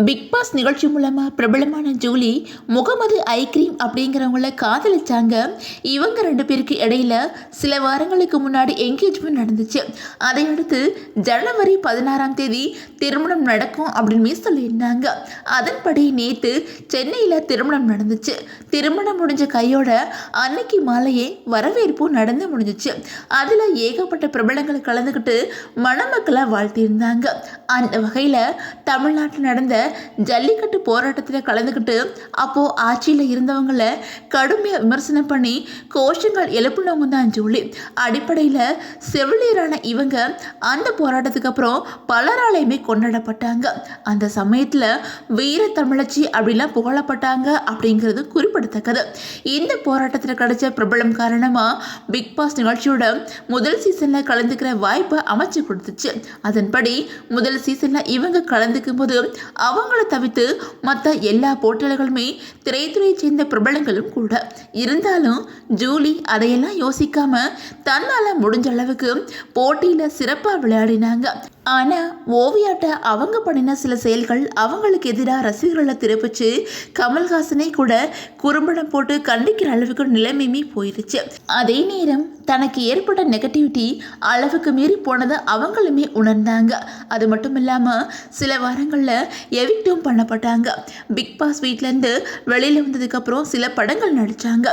Big pass நிகழ்ச்சி மூலமாக பிரபலமான ஜூலி முகமது ஐக்ரீம் அப்படிங்கிறவங்கள காதலிச்சாங்க. இவங்க ரெண்டு பேருக்கு இடையில சில வாரங்களுக்கு முன்னாடி என்கேஜ்மெண்ட் நடந்துச்சு. அதையடுத்து ஜனவரி 16ஆம் தேதி திருமணம் நடக்கும் அப்படின்னு சொல்லியிருந்தாங்க. அதன்படி நேற்று சென்னையில் திருமணம் நடந்துச்சு. திருமணம் முடிஞ்ச கையோட அன்னைக்கு மாலையே வரவேற்பும் நடந்து முடிஞ்சிச்சு. அதில் ஏகப்பட்ட பிரபலங்கள் கலந்துக்கிட்டு மணமக்களை வாழ்த்தியிருந்தாங்க. அந்த வகையில் தமிழ்நாட்டில் நடந்த ஜல்லிக்கட்டு போராட்டத்தில் கலந்துக்கிட்டு அப்போது ஆட்சியில் இருந்தவங்களை கடுமையாக விமர்சனம் பண்ணி கோஷங்கள் எழுப்பினவங்க தான் ஜூலி. அடிப்படையில் செவிலியரான இவங்க அந்த போராட்டத்துக்கு அப்புறம் பலராலையுமே கொண்டாடப்பட்டாங்க. அந்த சமயத்தில் வீர தமிழச்சி அப்படிலாம் புகழப்பட்டாங்க அப்படிங்கிறது குறிப்பிடத்தக்கது. இந்த போராட்டத்தில் கிடைச்ச பிரபலம் காரணமாக பிக் பாஸ் நிகழ்ச்சியோட முதல் சீசனில் கலந்துக்கிற வாய்ப்பை அமைச்சு கொடுத்துச்சு. அதன்படி முதல் சீசனில் இவங்க கலந்துக்கும் போது அவங்கள தவிர்த்து மற்ற எல்லா போட்டியாளர்களுமே திரைத்துறையை சேர்ந்த பிரபலங்களும் கூட இருந்தாலும் ஜூலி அதையெல்லாம் யோசிக்காம தன்னால முடிஞ்ச அளவுக்கு போட்டியில சிறப்பாக விளையாடினாங்க. ஆனால் ஓவியாட்ட அவங்க பண்ணின சில செயல்கள் அவங்களுக்கு எதிராக ரசிகர்களை திருப்பிச்சு கமல்ஹாசனை கூட குறும்படம் போட்டு கண்டிக்கிற அளவுக்கு நிலைமையுமே போயிருச்சு. அதே நேரம் தனக்கு ஏற்பட்ட நெகட்டிவிட்டி அளவுக்கு மீறி போனதை அவங்களுமே உணர்ந்தாங்க. அது மட்டும் இல்லாமல் சில வாரங்களில் எவிக்டும் பண்ணப்பட்டாங்க. பிக் பாஸ் வீட்டிலேருந்து வெளியில் வந்ததுக்கப்புறம் சில படங்கள் நடித்தாங்க.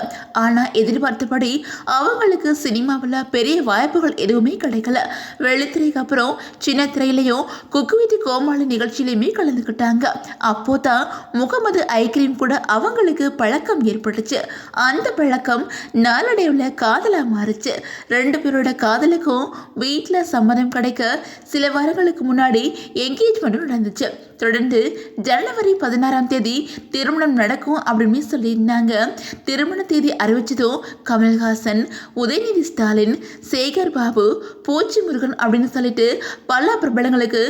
ஆனால் எதிர்பார்த்தபடி அவங்களுக்கு சினிமாவில் பெரிய வாய்ப்புகள் எதுவுமே கிடைக்கல. வெள்ளித்திரைக்கு அப்புறம் சின்ன திரையிலையும் குக்கு வித் கோமாளி நிகழ்ச்சியிலையுமே கலந்துக்கிட்டாங்க. அப்போ தான் முகமது ஐக்ரீம் கூட அவங்களுக்கு பழக்கம் ஏற்பட்டுச்சு. அந்த பழக்கம் நாளடைவில் காதலாக மாறுச்சு. ரெண்டு பேரோட காதலுக்கும் வீட்டில் சம்மதம் கிடைக்க சில வாரங்களுக்கு முன்னாடி என்கேஜ்மெண்ட்டும் நடந்துச்சு. தொடர்ந்து ஜனவரி 16ஆம் தேதி திருமணம் நடக்கும் அப்படின்னு சொல்லியிருந்தாங்க. திருமண தேதி அறிவிச்சதும் கமல்ஹாசன், உதயநிதி ஸ்டாலின், சேகர் பாபு, பூச்சி முருகன் அப்படின்னு சொல்லிட்டு பல பிரபலங்களுக்கு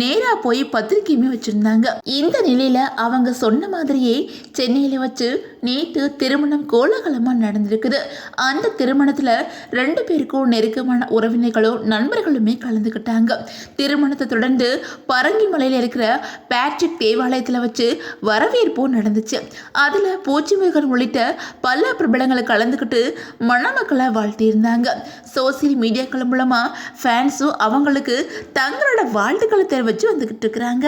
நேராக போய் பத்திரிக்கையுமே வச்சிருந்தாங்க. இந்த நிலையில அவங்க சொன்ன மாதிரியே சென்னையில வச்சு நேற்று திருமணம் கோலாகலமாக நடந்திருக்குது. அந்த திருமணத்தில் ரெண்டு பேருக்கும் நெருக்கமான உறவினர்களும் நண்பர்களுமே கலந்துக்கிட்டாங்க. திருமணத்தை தொடர்ந்து பரங்கிமலையில் இருக்கிற பேட்ரிக் தேவாலயத்தில் வச்சு வரவேற்பும் நடந்துச்சு. அதில் பூச்சி முருகன் உள்ளிட்ட பல பிரபலங்களை கலந்துக்கிட்டு மணமக்களை வாழ்த்தியிருந்தாங்க. சோசியல் மீடியாக்கள் மூலமாக ஃபேன்ஸும் அவங்களுக்கு தங்களோட வாழ்த்துக்களை தெரிவித்து வந்துக்கிட்டு இருக்கிறாங்க.